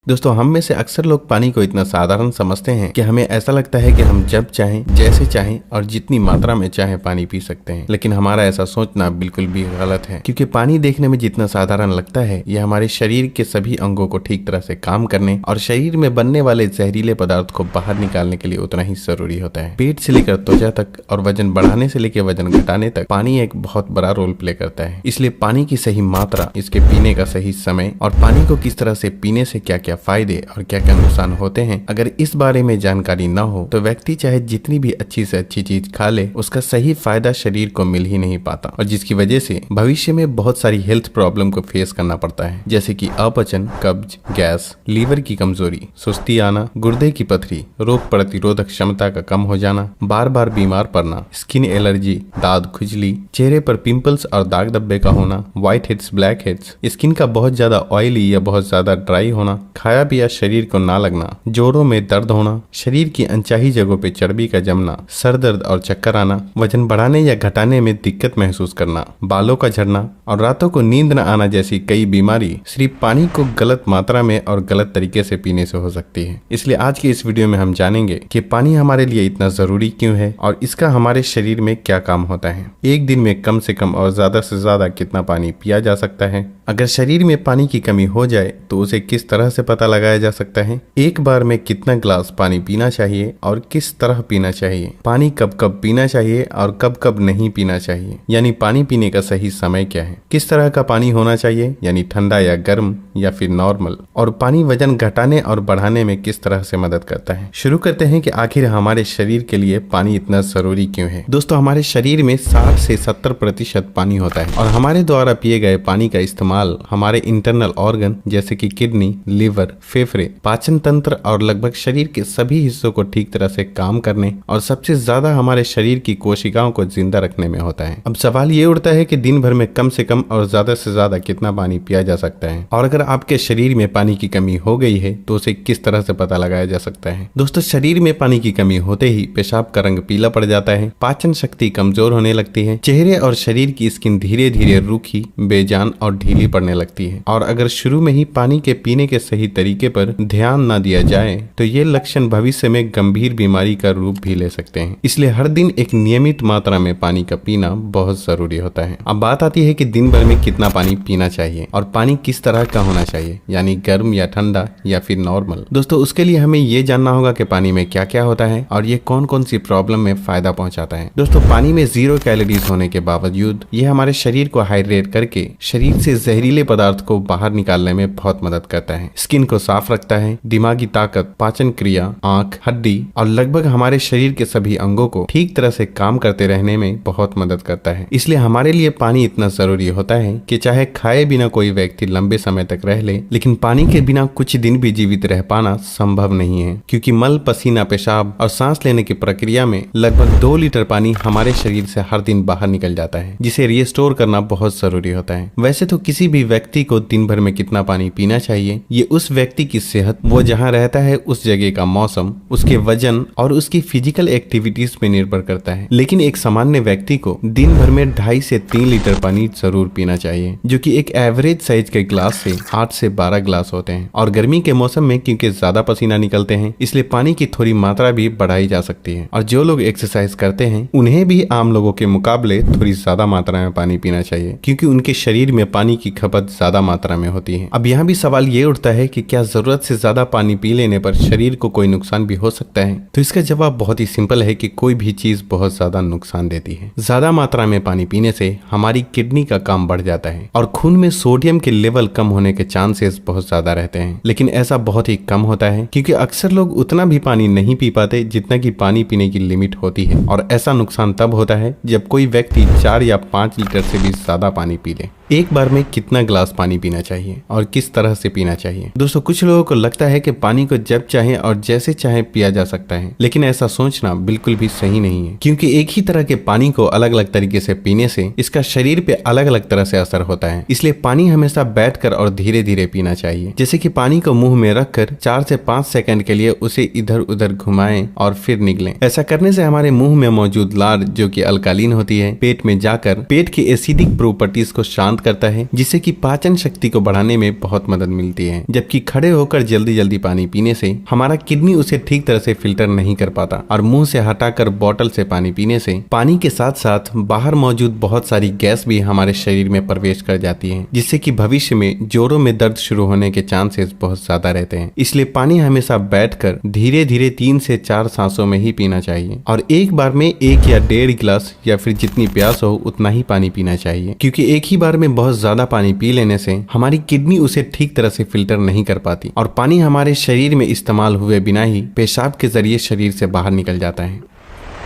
दोस्तों, हम में से अक्सर लोग पानी को इतना साधारण समझते हैं कि हमें ऐसा लगता है कि हम जब चाहें, जैसे चाहें और जितनी मात्रा में चाहें पानी पी सकते हैं। लेकिन हमारा ऐसा सोचना बिल्कुल भी गलत है, क्योंकि पानी देखने में जितना साधारण लगता है, यह हमारे शरीर के सभी अंगों को ठीक तरह से काम करने और शरीर में बनने वाले जहरीले पदार्थ को बाहर निकालने के लिए उतना ही जरूरी होता है। पेट से लेकर त्वचा तक और वजन बढ़ाने से लेकर वजन घटाने तक पानी एक बहुत बड़ा रोल प्ले करता है। इसलिए पानी की सही मात्रा, इसके पीने का सही समय और पानी को किस तरह से पीने से क्या क्या फायदे और क्या क्या नुकसान होते हैं, अगर इस बारे में जानकारी न हो तो व्यक्ति चाहे जितनी भी अच्छी से अच्छी चीज खा ले, उसका सही फायदा शरीर को मिल ही नहीं पाता, और जिसकी वजह से भविष्य में बहुत सारी हेल्थ प्रॉब्लम को फेस करना पड़ता है, जैसे कि अपचन, कब्ज, गैस, लीवर की कमजोरी, सुस्ती आना, गुर्दे की पथरी, रोग प्रतिरोधक क्षमता का कम हो जाना, बार बार बीमार पड़ना, स्किन एलर्जी, दांत खुजली, चेहरे पर पिंपल्स और दाग धब्बे का होना, white heads, black heads, skin का बहुत ज्यादा ऑयली या बहुत ज्यादा ड्राई होना, खाया पिया शरीर को ना लगना, जोड़ों में दर्द होना, शरीर की अनचाही जगहों पे चर्बी का जमना, सर दर्द और चक्कर आना, वजन बढ़ाने या घटाने में दिक्कत महसूस करना, बालों का झड़ना और रातों को नींद न आना जैसी कई बीमारी सिर्फ पानी को गलत मात्रा में और गलत तरीके से पीने से हो सकती है। इसलिए आज की इस वीडियो में हम जानेंगे कि पानी हमारे लिए इतना जरूरी क्यों है और इसका हमारे शरीर में क्या काम होता है। एक दिन में कम से कम और ज्यादा से ज्यादा कितना पानी पिया जा सकता है, अगर शरीर में पानी की कमी हो जाए तो उसे किस तरह से पता लगाया जा सकता है, एक बार में कितना ग्लास पानी पीना चाहिए और किस तरह पीना चाहिए, पानी कब कब पीना चाहिए और कब कब नहीं पीना चाहिए, यानी पानी पीने का सही समय क्या है, किस तरह का पानी होना चाहिए, यानी ठंडा या गर्म या फिर नॉर्मल, और पानी वजन घटाने और बढ़ाने में किस तरह से मदद करता है। शुरू करते हैं कि आखिर हमारे शरीर के लिए पानी इतना जरूरी क्यों है। दोस्तों, हमारे शरीर में 60 से 70% पानी होता है और हमारे द्वारा पिए गए पानी का इस्तेमाल हमारे इंटरनल ऑर्गन जैसे कि किडनी, लिवर, फेफड़े, पाचन तंत्र और लगभग शरीर के सभी हिस्सों को ठीक तरह से काम करने और सबसे ज्यादा हमारे शरीर की कोशिकाओं को जिंदा रखने में होता है। अब सवाल ये उठता है कि दिन भर में कम से कम और ज्यादा से ज्यादा कितना पानी पिया जा सकता है, और अगर आपके शरीर में पानी की कमी हो गई है तो उसे किस तरह से पता लगाया जा सकता है। दोस्तों, शरीर में पानी की कमी होते ही पेशाब का रंग पीला पड़ जाता है, पाचन शक्ति कमजोर होने लगती है, चेहरे और शरीर की स्किन धीरे धीरे रूखी, बेजान और ढीली पड़ने लगती है, और अगर शुरू में ही पानी के पीने के सही तरीके पर ध्यान न दिया जाए तो ये लक्षण भविष्य में गंभीर बीमारी का रूप भी ले सकते हैं। इसलिए हर दिन एक नियमित मात्रा में पानी का पीना बहुत जरूरी होता है। अब बात आती है कि दिन भर में कितना पानी पीना चाहिए और पानी किस तरह का होना चाहिए, यानी गर्म या ठंडा या फिर नॉर्मल। दोस्तों, उसके लिए हमें ये जानना होगा कि पानी में क्या क्या होता है और ये कौन कौन सी प्रॉब्लम में फायदा पहुंचाता है। दोस्तों, पानी में 0 कैलोरीज होने के बावजूद ये हमारे शरीर को हाइड्रेट करके शरीर से जहरीले पदार्थ को बाहर निकालने में बहुत मदद करता है, स्किन को साफ रखता है, दिमागी ताकत, पाचन क्रिया, आंख, हड्डी और लगभग हमारे शरीर के सभी अंगों को ठीक तरह से काम करते रहने में बहुत मदद करता है। इसलिए हमारे लिए पानी इतना जरूरी होता है कि चाहे खाए बिना कोई व्यक्ति लंबे समय तक रह ले, लेकिन पानी के बिना कुछ दिन भी जीवित रह पाना संभव नहीं है, क्योंकि मल, पसीना, पेशाब और सांस लेने की प्रक्रिया में लगभग 2 लीटर पानी हमारे शरीर से हर दिन बाहर निकल जाता है, जिसे रिस्टोर करना बहुत जरूरी होता है। वैसे तो किसी भी व्यक्ति को दिन भर में कितना पानी पीना चाहिए ये उस व्यक्ति की सेहत, वो जहाँ रहता है उस जगह का मौसम, उसके वजन और उसकी फिजिकल एक्टिविटीज पे निर्भर करता है। लेकिन एक सामान्य व्यक्ति को दिन भर में 2.5 से 3 लीटर पानी जरूर पीना चाहिए, जो कि एक एवरेज साइज के ग्लास से 8 से 12 ग्लास होते हैं। और गर्मी के मौसम में क्योंकि ज्यादा पसीना निकलते हैं, इसलिए पानी की थोड़ी मात्रा भी बढ़ाई जा सकती है। और जो लोग एक्सरसाइज करते हैं उन्हें भी आम लोगों के मुकाबले थोड़ी ज्यादा मात्रा में पानी पीना चाहिए, क्योंकि उनके शरीर में पानी की खपत ज्यादा मात्रा में होती है। अब यहाँ भी सवाल ये उठता है कि क्या जरूरत से ज्यादा पानी पी लेने पर शरीर को कोई नुकसान भी हो सकता है। तो इसका जवाब बहुत ही सिंपल है कि कोई भी चीज बहुत ज्यादा नुकसान देती है। ज्यादा मात्रा में पानी पीने से हमारी किडनी का काम बढ़ जाता है और खून में सोडियम के लेवल कम होने के चांसेस बहुत ज्यादा रहते हैं। लेकिन ऐसा बहुत ही कम होता है, क्योंकि अक्सर लोग उतना भी पानी नहीं पी पाते जितना कि पानी पीने की लिमिट होती है, और ऐसा नुकसान तब होता है जब कोई व्यक्ति 4 या 5 लीटर से भी ज्यादा पानी पी ले। एक बार में कितना ग्लास पानी पीना चाहिए और किस तरह से पीना चाहिए। दोस्तों, कुछ लोगों को लगता है कि पानी को जब चाहे और जैसे चाहे पिया जा सकता है, लेकिन ऐसा सोचना बिल्कुल भी सही नहीं है, क्योंकि एक ही तरह के पानी को अलग अलग तरीके से पीने से इसका शरीर पे अलग अलग तरह से असर होता है। इसलिए पानी हमेशा बैठकर और धीरे धीरे पीना चाहिए, जैसे कि पानी को मुंह में रखकर 4 से 5 सेकंड के लिए उसे इधर उधर घुमाएं और फिर निगलें। ऐसा करने से हमारे मुंह में मौजूद लार, जो कि अल्कालीन होती है, पेट में जाकर पेट की एसिडिक प्रॉपर्टीज को शांत शांत करता है, जिससे कि पाचन शक्ति को बढ़ाने में बहुत मदद मिलती है। जबकि खड़े होकर जल्दी जल्दी पानी पीने से हमारा किडनी उसे ठीक तरह से फिल्टर नहीं कर पाता और मुंह से हटाकर बोतल से पानी पीने से पानी के साथ साथ बाहर मौजूद बहुत सारी गैस भी हमारे शरीर में प्रवेश कर जाती है, जिससे कि भविष्य में जोड़ों में दर्द शुरू होने के चांसेस बहुत ज्यादा रहते हैं। इसलिए पानी हमेशा बैठकर धीरे धीरे 3 से 4 सांसों में ही पीना चाहिए और एक बार में 1 या 1.5 गिलास या फिर जितनी प्यास हो उतना ही पानी पीना चाहिए, क्योंकि एक ही बार में बहुत ज्यादा पानी पी लेने से हमारी किडनी उसे ठीक तरह से फिल्टर नहीं कर पाती और पानी हमारे शरीर में इस्तेमाल हुए बिना ही पेशाब के जरिए शरीर से बाहर निकल जाता है।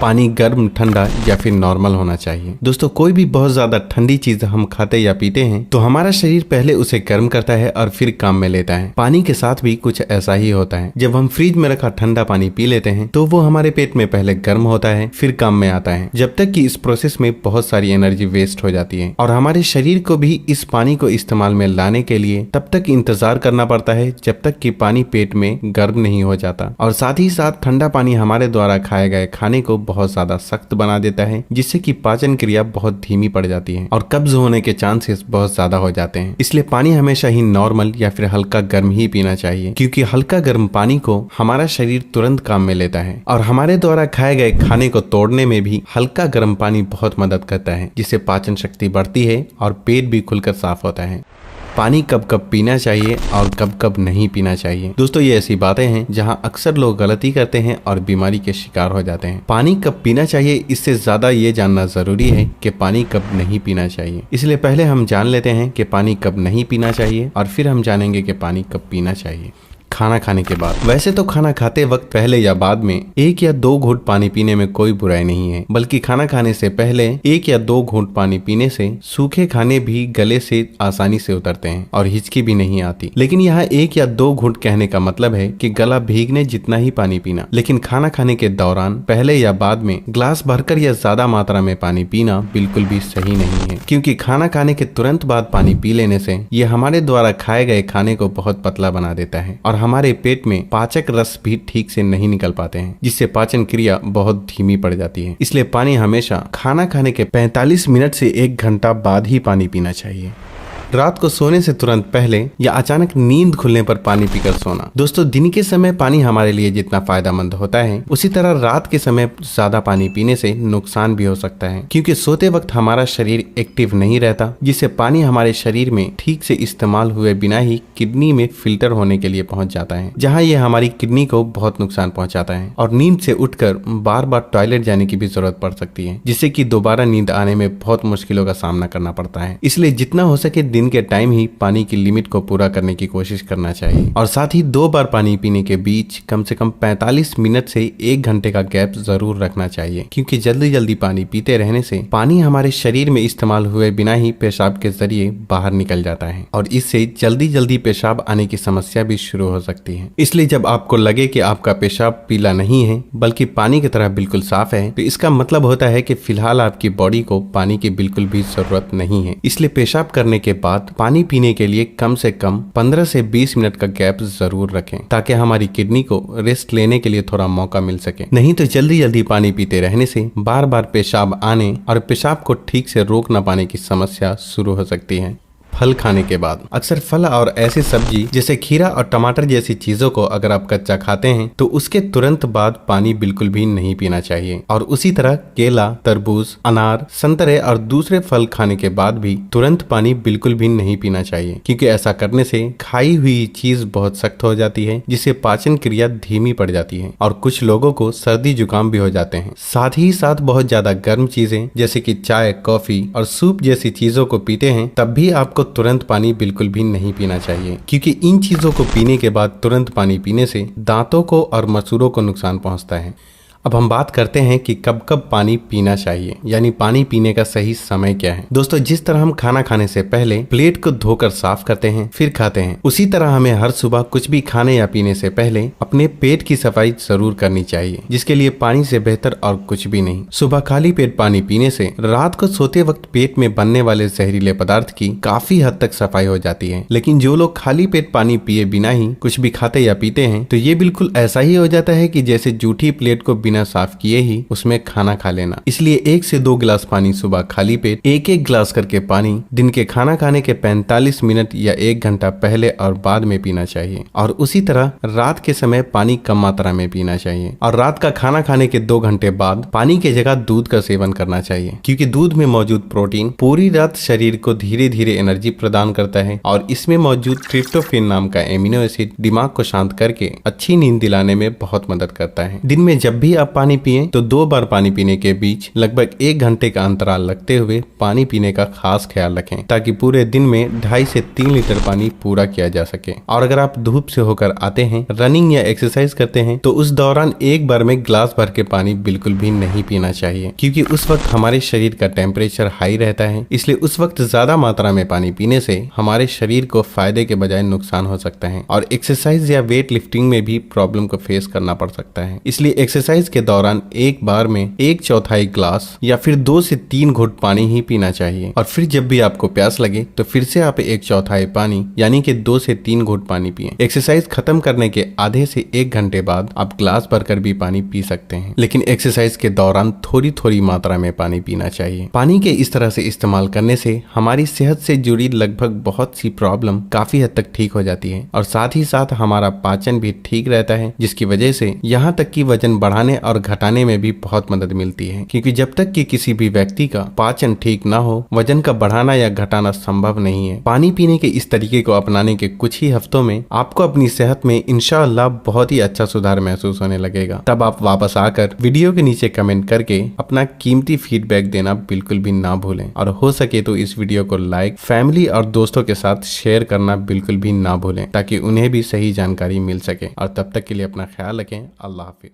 पानी गर्म, ठंडा या फिर नॉर्मल होना चाहिए। दोस्तों, कोई भी बहुत ज्यादा ठंडी चीज हम खाते या पीते हैं तो हमारा शरीर पहले उसे गर्म करता है और फिर काम में लेता है। पानी के साथ भी कुछ ऐसा ही होता है। जब हम फ्रिज में रखा ठंडा पानी पी लेते हैं तो वो हमारे पेट में पहले गर्म होता है, फिर काम में आता है, जब तक कि इस प्रोसेस में बहुत सारी एनर्जी वेस्ट हो जाती है और हमारे शरीर को भी इस पानी को इस्तेमाल में लाने के लिए तब तक इंतजार करना पड़ता है जब तक कि पानी पेट में गर्म नहीं हो जाता। और साथ ही साथ ठंडा पानी हमारे द्वारा खाए गए खाने को बहुत ज्यादा सख्त बना देता है, जिससे कि पाचन क्रिया बहुत धीमी पड़ जाती है और कब्ज होने के चांसेस बहुत ज्यादा हो जाते हैं। इसलिए पानी हमेशा ही नॉर्मल या फिर हल्का गर्म ही पीना चाहिए, क्योंकि हल्का गर्म पानी को हमारा शरीर तुरंत काम में लेता है और हमारे द्वारा खाए गए खाने को तोड़ने में भी हल्का गर्म पानी बहुत मदद करता है, जिससे पाचन शक्ति बढ़ती है और पेट भी खुलकर साफ होता है। पानी कब कब पीना चाहिए और कब कब नहीं पीना चाहिए। दोस्तों, ये ऐसी बातें हैं जहां अक्सर लोग गलती करते हैं और बीमारी के शिकार हो जाते हैं। पानी कब पीना चाहिए, इससे ज्यादा ये जानना जरूरी है कि पानी कब नहीं पीना चाहिए। इसलिए पहले हम जान लेते हैं कि पानी कब नहीं पीना चाहिए और फिर हम जानेंगे कि पानी कब पीना चाहिए। खाना खाने के बाद। वैसे तो खाना खाते वक्त पहले या बाद में 1 या 2 घूंट पानी पीने में कोई बुराई नहीं है, बल्कि खाना खाने से पहले 1 या 2 घूंट पानी पीने से सूखे खाने भी गले से आसानी से उतरते हैं और हिचकी भी नहीं आती। लेकिन यहाँ 1 या 2 घूंट कहने का मतलब है कि गला भीगने जितना ही पानी पीना। लेकिन खाना खाने के दौरान पहले या बाद में ग्लास भरकर या ज्यादा मात्रा में पानी पीना बिल्कुल भी सही नहीं है, क्योंकि खाना खाने के तुरंत बाद पानी पी लेने से ये हमारे द्वारा खाए गए खाने को बहुत पतला बना देता है और हमारे पेट में पाचक रस भी ठीक से नहीं निकल पाते हैं, जिससे पाचन क्रिया बहुत धीमी पड़ जाती है। इसलिए पानी हमेशा खाना खाने के 45 मिनट से 1 घंटा बाद ही पानी पीना चाहिए। रात को सोने से तुरंत पहले या अचानक नींद खुलने पर पानी पीकर सोना। दोस्तों, दिन के समय पानी हमारे लिए जितना फायदेमंद होता है, उसी तरह रात के समय ज्यादा पानी पीने से नुकसान भी हो सकता है, क्योंकि सोते वक्त हमारा शरीर एक्टिव नहीं रहता, जिससे पानी हमारे शरीर में ठीक से इस्तेमाल हुए बिना ही किडनी में फिल्टर होने के लिए पहुंच जाता है, जहां ये हमारी किडनी को बहुत नुकसान पहुंचाता है और नींद से उठकर बार बार टॉयलेट जाने की भी जरूरत पड़ सकती है, जिससे कि दोबारा नींद आने में बहुत मुश्किलों का सामना करना पड़ता है। इसलिए जितना हो सके दिन के टाइम ही पानी की लिमिट को पूरा करने की कोशिश करना चाहिए और साथ ही 2 बार पानी पीने के बीच कम से कम 45 मिनट से 1 घंटे का गैप जरूर रखना चाहिए, क्योंकि जल्दी जल्दी पानी पीते रहने से पानी हमारे शरीर में इस्तेमाल हुए बिना ही पेशाब के जरिए बाहर निकल जाता है और इससे जल्दी जल्दी पेशाब आने की समस्या भी शुरू हो सकती है। इसलिए जब आपको लगे कि आपका पेशाब पीला नहीं है बल्कि पानी की तरह बिल्कुल साफ है, तो इसका मतलब होता है कि फिलहाल आपकी बॉडी को पानी की बिल्कुल भी जरूरत नहीं है। इसलिए पेशाब करने के बाद पानी पीने के लिए कम से कम 15 से 20 मिनट का गैप जरूर रखें, ताकि हमारी किडनी को रेस्ट लेने के लिए थोड़ा मौका मिल सके। नहीं तो जल्दी जल्दी पानी पीते रहने से बार बार पेशाब आने और पेशाब को ठीक से रोक न पाने की समस्या शुरू हो सकती है। फल खाने के बाद। अक्सर फल और ऐसी सब्जी जैसे खीरा और टमाटर जैसी चीजों को अगर आप कच्चा खाते हैं तो उसके तुरंत बाद पानी बिल्कुल भी नहीं पीना चाहिए, और उसी तरह केला, तरबूज, अनार, संतरे और दूसरे फल खाने के बाद भी तुरंत पानी बिल्कुल भी नहीं पीना चाहिए, क्योंकि ऐसा करने से खाई हुई चीज बहुत सख्त हो जाती है, जिससे पाचन क्रिया धीमी पड़ जाती है और कुछ लोगों को सर्दी जुकाम भी हो जाते हैं। साथ ही साथ बहुत ज्यादा गर्म चीजें जैसे कि चाय, कॉफी और सूप जैसी चीजों को पीते हैं तब भी आपको तुरंत पानी बिल्कुल भी नहीं पीना चाहिए, क्योंकि इन चीजों को पीने के बाद तुरंत पानी पीने से दांतों को और मसूड़ों को नुकसान पहुंचता है। अब हम बात करते हैं कि कब कब पानी पीना चाहिए, यानी पानी पीने का सही समय क्या है। दोस्तों, जिस तरह हम खाना खाने से पहले प्लेट को धोकर साफ करते हैं फिर खाते हैं, उसी तरह हमें हर सुबह कुछ भी खाने या पीने से पहले अपने पेट की सफाई जरूर करनी चाहिए, जिसके लिए पानी से बेहतर और कुछ भी नहीं। सुबह खाली पेट पानी पीने से रात को सोते वक्त पेट में बनने वाले जहरीले पदार्थ की काफी हद तक सफाई हो जाती है। लेकिन जो लोग खाली पेट पानी पिए बिना ही कुछ भी खाते या पीते हैं तो ये बिल्कुल ऐसा ही हो जाता है कि जैसे जूठी प्लेट को बिना साफ किए ही उसमें खाना खा लेना। इसलिए 1 से 2 गिलास पानी सुबह खाली पेट, 1-1 गिलास करके पानी दिन के खाना खाने के 45 मिनट या 1 घंटा पहले और बाद में पीना चाहिए। और उसी तरह रात के समय पानी कम मात्रा में पीना चाहिए। और रात का खाना खाने के 2 घंटे बाद पानी की जगह दूध का सेवन करना चाहिए, क्योंकि दूध में मौजूद प्रोटीन पूरी रात शरीर को धीरे धीरे एनर्जी प्रदान करता है और इसमें मौजूद ट्रिप्टोफैन नाम का एमिनो एसिड दिमाग को शांत करके अच्छी नींद दिलाने में बहुत मदद करता है। दिन में जब भी आप पानी पिएं तो 2 बार पानी पीने के बीच लगभग 1 घंटे का अंतराल रखते हुए पानी पीने का खास ख्याल रखें, ताकि पूरे दिन में 2.5 से 3 लीटर पानी पूरा किया जा सके। और अगर आप धूप से होकर आते हैं, रनिंग या एक्सरसाइज करते हैं, तो उस दौरान एक बार में गिलास भर के पानी बिल्कुल भी नहीं पीना चाहिए, क्योंकि उस वक्त हमारे शरीर का टेम्परेचर हाई रहता है। इसलिए उस वक्त ज्यादा मात्रा में पानी पीने से हमारे शरीर को फायदे के बजाय नुकसान हो सकता है और एक्सरसाइज या वेट लिफ्टिंग में भी प्रॉब्लम को फेस करना पड़ सकता है। इसलिए एक्सरसाइज के दौरान एक बार में 1/4 गिलास या फिर 2 से 3 घुट पानी ही पीना चाहिए। और फिर जब भी आपको प्यास लगे तो फिर से आप 1/4 पानी यानी कि 2 से 3 घुट पानी पिएं। एक्सरसाइज खत्म करने के आधे से 1 घंटे बाद आप ग्लास भरकर भी पानी पी सकते हैं, लेकिन एक्सरसाइज के दौरान थोड़ी थोड़ी मात्रा में पानी पीना चाहिए। पानी के इस तरह से इस्तेमाल करने से हमारी सेहत से जुड़ी लगभग बहुत सी प्रॉब्लम काफी हद तक ठीक हो जाती है और साथ ही साथ हमारा पाचन भी ठीक रहता है, जिसकी वजह से यहाँ तक कि वजन बढ़ाने और घटाने में भी बहुत मदद मिलती है। क्योंकि जब तक कि किसी भी व्यक्ति का पाचन ठीक ना हो, वजन का बढ़ाना या घटाना संभव नहीं है। पानी पीने के इस तरीके को अपनाने के कुछ ही हफ्तों में आपको अपनी सेहत में इंशाअल्लाह बहुत ही अच्छा सुधार महसूस होने लगेगा। तब आप वापस आकर वीडियो के नीचे कमेंट करके अपना कीमती फीडबैक देना बिल्कुल भी ना भूलें और हो सके तो इस वीडियो को लाइक, फैमिली और दोस्तों के साथ शेयर करना बिल्कुल भी ना भूलें, ताकि उन्हें भी सही जानकारी मिल सके। और तब तक के लिए अपना ख्याल रखें। अल्लाह हाफिज।